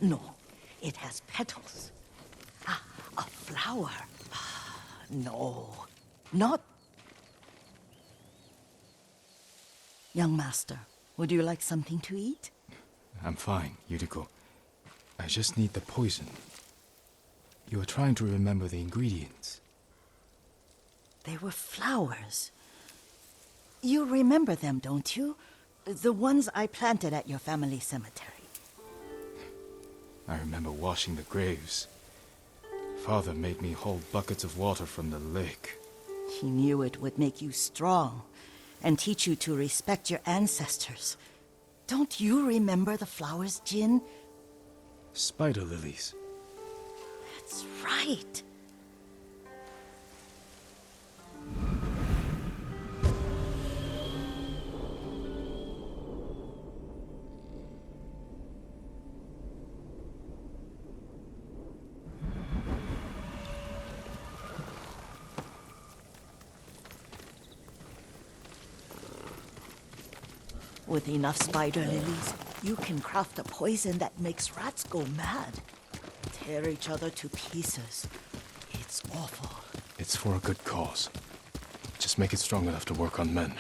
No, it has petals. Ah, a flower. Ah, no, not... Young master, would you like something to eat? I'm fine, Yuriko. I just need the poison. You were trying to remember the ingredients. They were flowers. You remember them, don't you? The ones I planted at your family cemetery. I remember washing the graves. Father made me hold buckets of water from the lake. He knew it would make you strong and teach you to respect your ancestors. Don't you remember the flowers, Jin? Spider lilies. That's right. With enough spider lilies, you can craft a poison that makes rats go mad. Tear each other to pieces. It's awful. It's for a good cause. Just make it strong enough to work on men.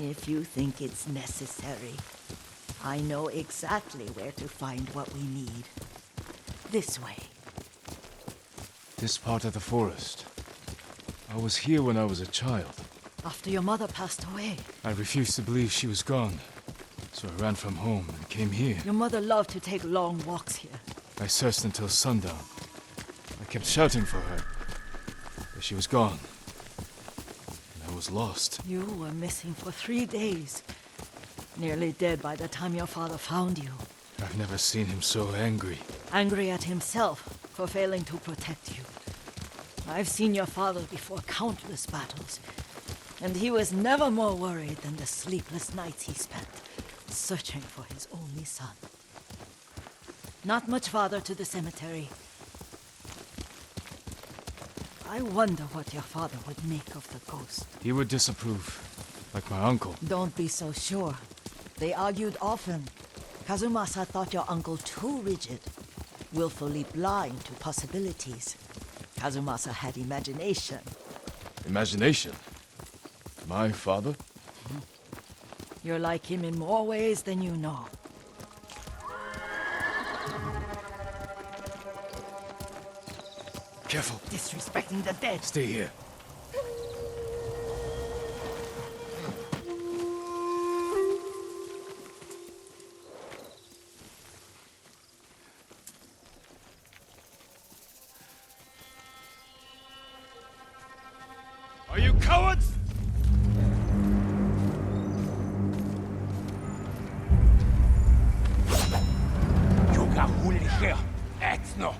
If you think it's necessary, I know exactly where to find what we need. This way. This part of the forest. I was here when I was a child. After your mother passed away. I refused to believe she was gone. So I ran from home and came here. Your mother loved to take long walks here. I searched until sundown. I kept shouting for her. But she was gone. And I was lost. You were missing for 3 days. Nearly dead by the time your father found you. I've never seen him so angry. Angry at himself for failing to protect you. I've seen your father before countless battles. And he was never more worried than the sleepless nights he spent searching for his only son. Not much farther to the cemetery. I wonder what your father would make of the ghost. He would disapprove, like my uncle. Don't be so sure. They argued often. Kazumasa thought your uncle too rigid, willfully blind to possibilities. Kazumasa had imagination. Imagination? My father? You're like him in more ways than you know. Careful. Disrespecting the dead. Stay here. Are you cowards? No.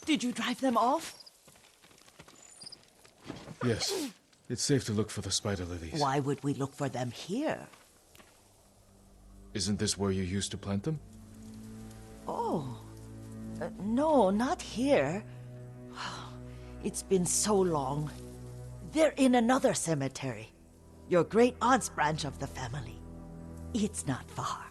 Did you drive them off? Yes. It's safe to look for the spider lilies. Why would we look for them here? Isn't this where you used to plant them? Oh. No, not here. It's been so long. They're in another cemetery. Your great aunt's branch of the family. It's not far.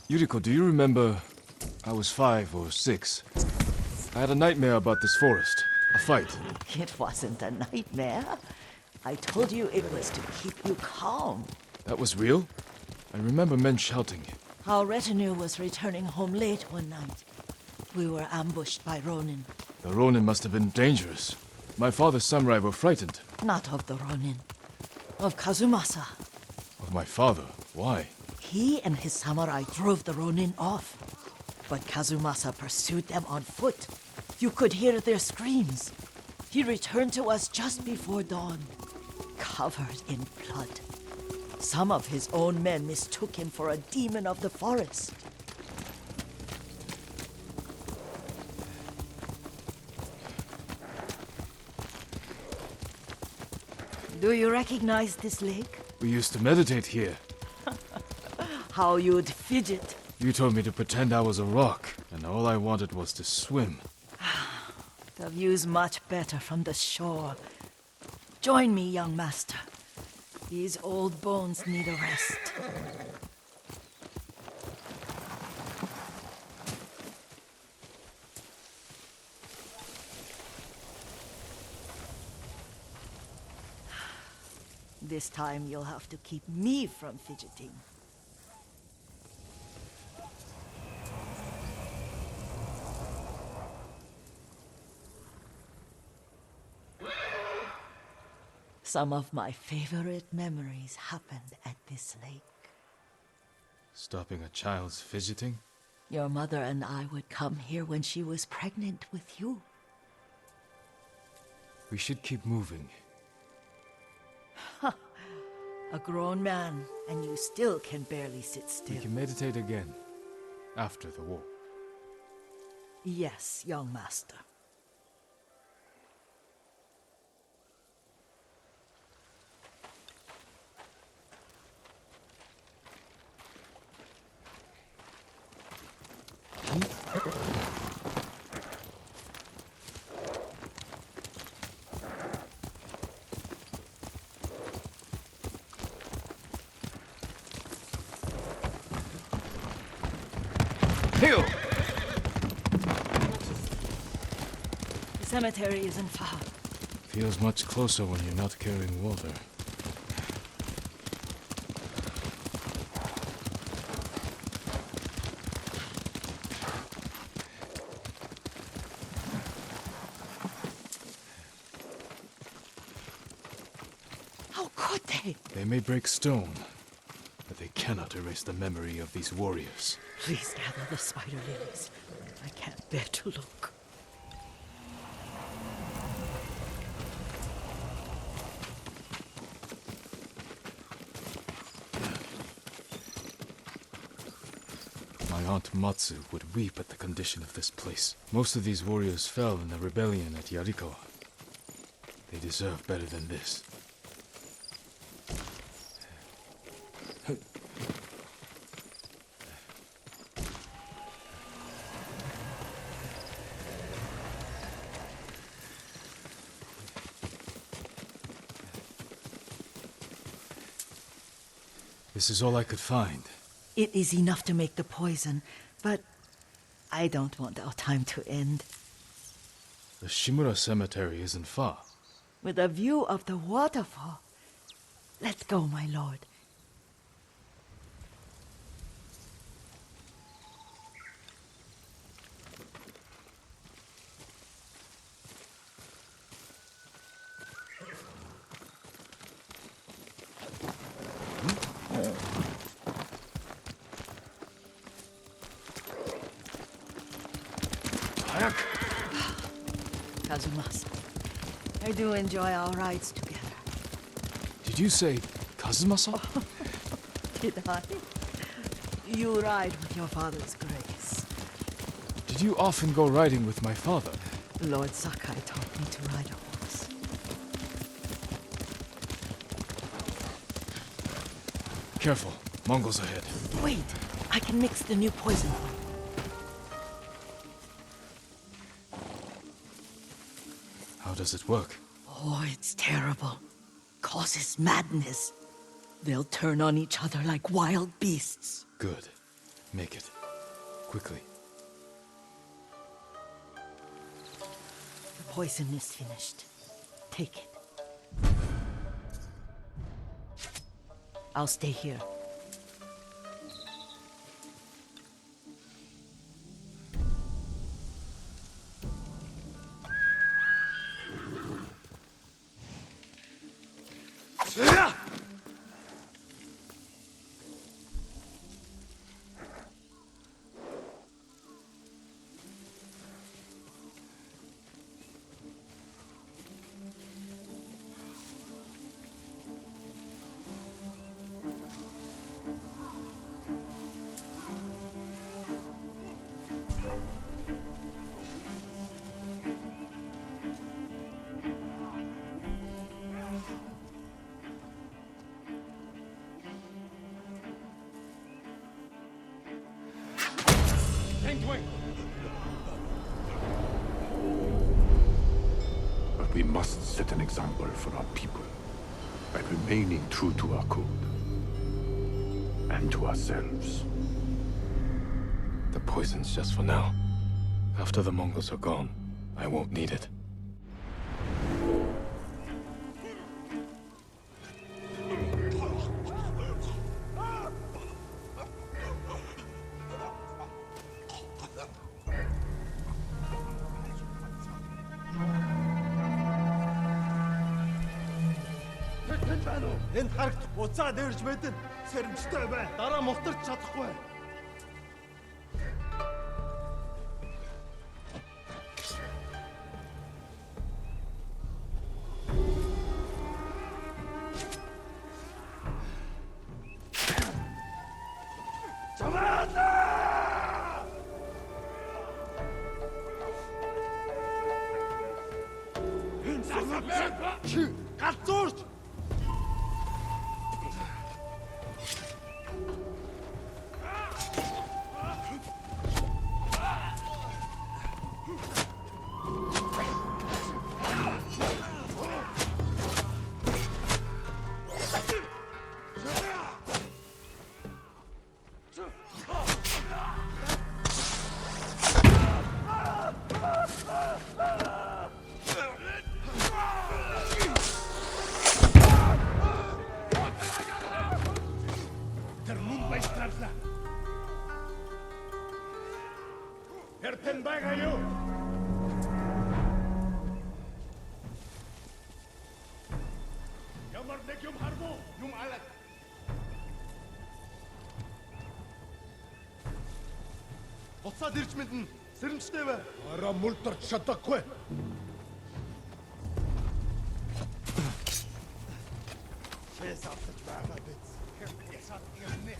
Yuriko, do you remember? I was 5 or 6. I had a nightmare about this forest. A fight. It wasn't a nightmare. I told you it was to keep you calm. That was real? I remember men shouting. Our retinue was returning home late one night. We were ambushed by Ronin. The Ronin must have been dangerous. My father's samurai were frightened. Not of the Ronin. Of Kazumasa. Of my father? Why? He and his samurai drove the Ronin off. But Kazumasa pursued them on foot. You could hear their screams. He returned to us just before dawn, covered in blood. Some of his own men mistook him for a demon of the forest. Do you recognize this lake? We used to meditate here. How you'd fidget. You told me to pretend I was a rock. And all I wanted was to swim. The view's much better from the shore. Join me, young master. These old bones need a rest. This time you'll have to keep me from fidgeting. Some of my favorite memories happened at this lake. Stopping a child's fidgeting? Your mother and I would come here when she was pregnant with you. We should keep moving. A grown man, and you still can barely sit still. We can meditate again, after the war. Yes, young master. Heel! The cemetery isn't far. Feels much closer when you're not carrying water. How could they? They may break stone, but they cannot erase the memory of these warriors. Please gather the spider lilies. I can't bear to look. My aunt Matsu would weep at the condition of this place. Most of these warriors fell in the rebellion at Yarikawa. They deserve better than this. This is all I could find. It is enough to make the poison, but I don't want our time to end. The Shimura Cemetery isn't far. With a view of the waterfall. Let's go, my lord. Kazumasa, I do enjoy our rides together. Did you say Kazumasa? Did I? You ride with your father's grace. Did you often go riding with my father? Lord Sakai taught me to ride a horse. Careful, Mongols ahead. Wait, I can mix the new poison for you. How does it work? Oh, it's terrible. Causes madness. They'll turn on each other like wild beasts. Good. Make it. Quickly. The poison is finished. Take it. I'll stay here. We must set an example for our people by remaining true to our code and to ourselves. The poison's just for now. After the Mongols are gone, I won't need it. Энэ харагт уцаа дээрж мэдэн сэрэмжтэй бай. Дараа мултарч чадахгүй. Галзуурч Эртэн байгаа юу? Ямар нэг юм хармуу? Юм алаад. Буцаад ирж мэднэ. Сэрэмжтэй бай. Араа мултарч чадахгүй. Фэс автаж байгаа биз. Ясаад юм нэ.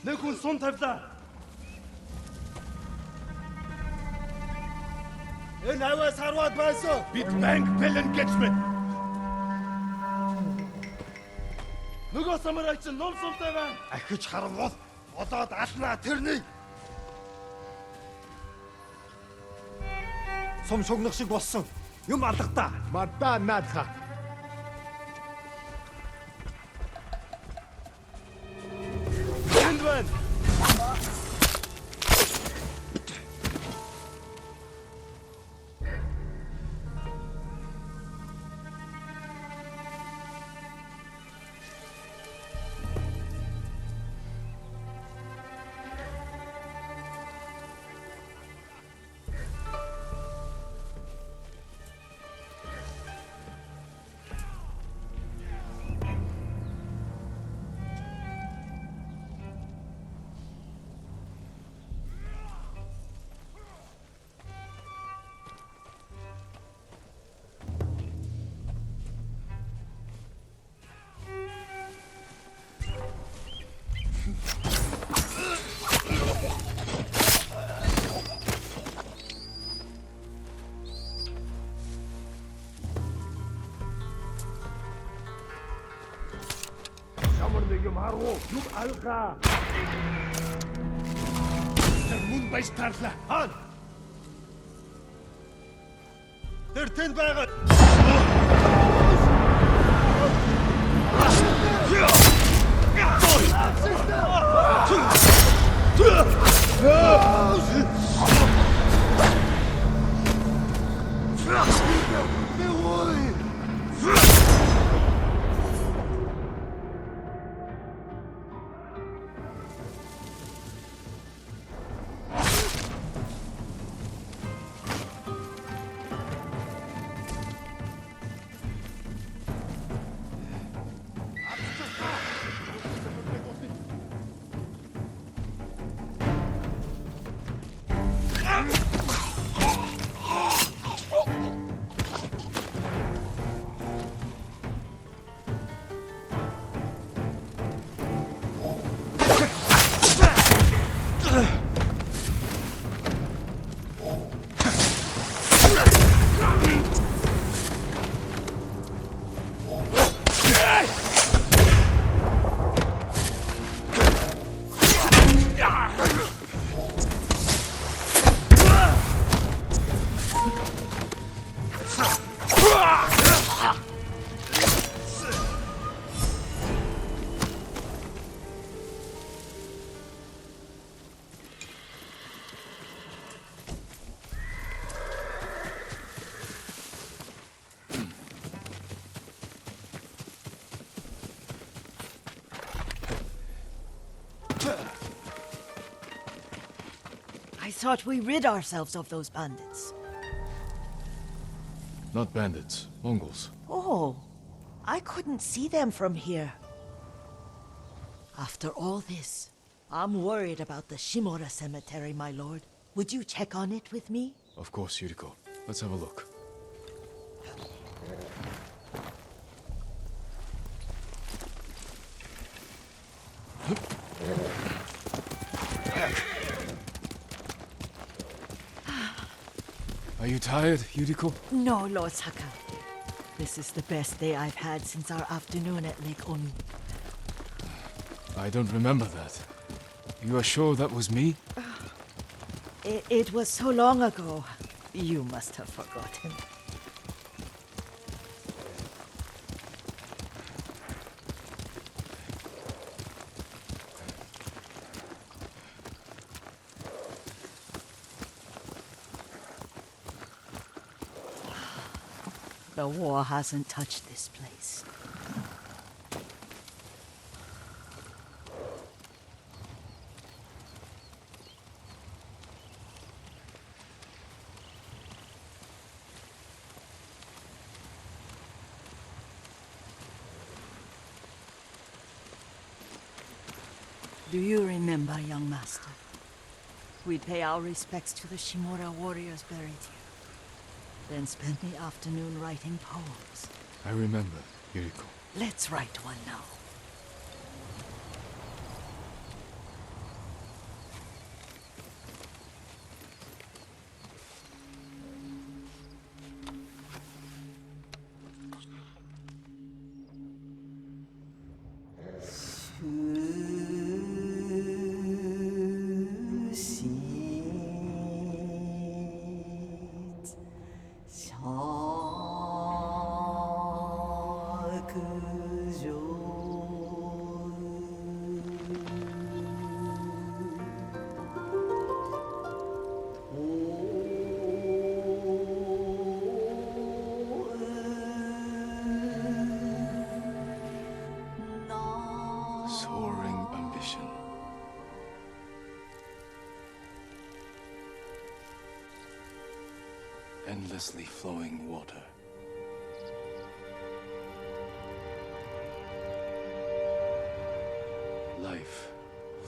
Нэг хүн сун тавьлаа. Энэ аваас харваад байсан. Бид банк бэлэн гэж мэд. Нөгөө самурай чинь ном сумтай байна. Ахиж харвал одоод алнаа тэрний. Сум шугнах шиг болсон. Юм алгадаа. Мадаа наадха. Нүг алга. Тэр мөн байж тарлаа. Хаана? Тэр тэнд байгаа. I thought we rid ourselves of those bandits. Not bandits, Mongols. Oh, I couldn't see them from here. After all this, I'm worried about the Shimura cemetery, my lord. Would you check on it with me? Of course, Yuriko. Let's have a look. Are you tired, Yuriko? No, Lord Saka. This is the best day I've had since our afternoon at Lake Onu. I don't remember that. You are sure that was me? It was so long ago. You must have forgotten. The war hasn't touched this place. Do you remember, young master? We'd pay our respects to the Shimura warriors buried here. Then spend the afternoon writing poems. I remember, Yuriko. Let's write one now. Soaring ambition. Endlessly flowing water. Life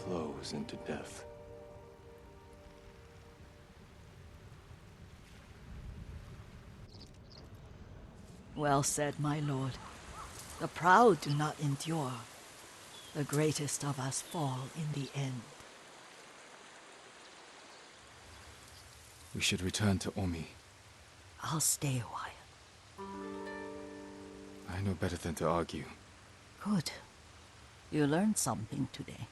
flows into death. Well said, my lord. The proud do not endure. The greatest of us fall in the end. We should return to Omi. I'll stay a while. I know better than to argue. Good. You learned something today.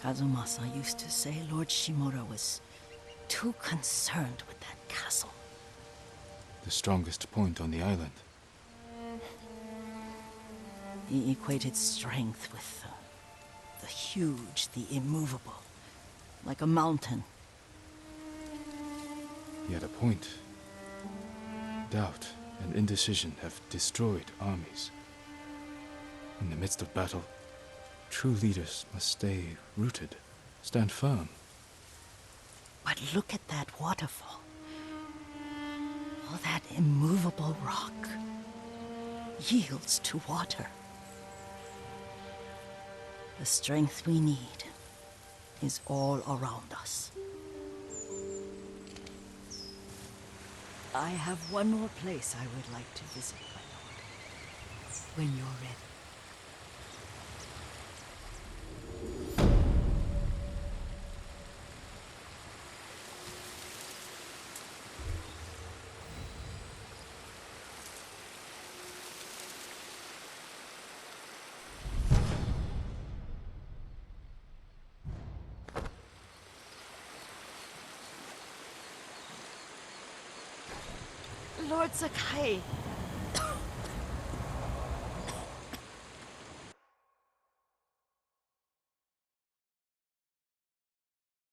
Kazumasa used to say Lord Shimura was too concerned with that castle. The strongest point on the island. He equated strength with the huge, the immovable, like a mountain. He had a point. Doubt and indecision have destroyed armies. In the midst of battle, true leaders must stay rooted, stand firm. But look at that waterfall. All that immovable rock yields to water. The strength we need is all around us. I have one more place I would like to visit, my lord. When you're ready. Lord Sakai,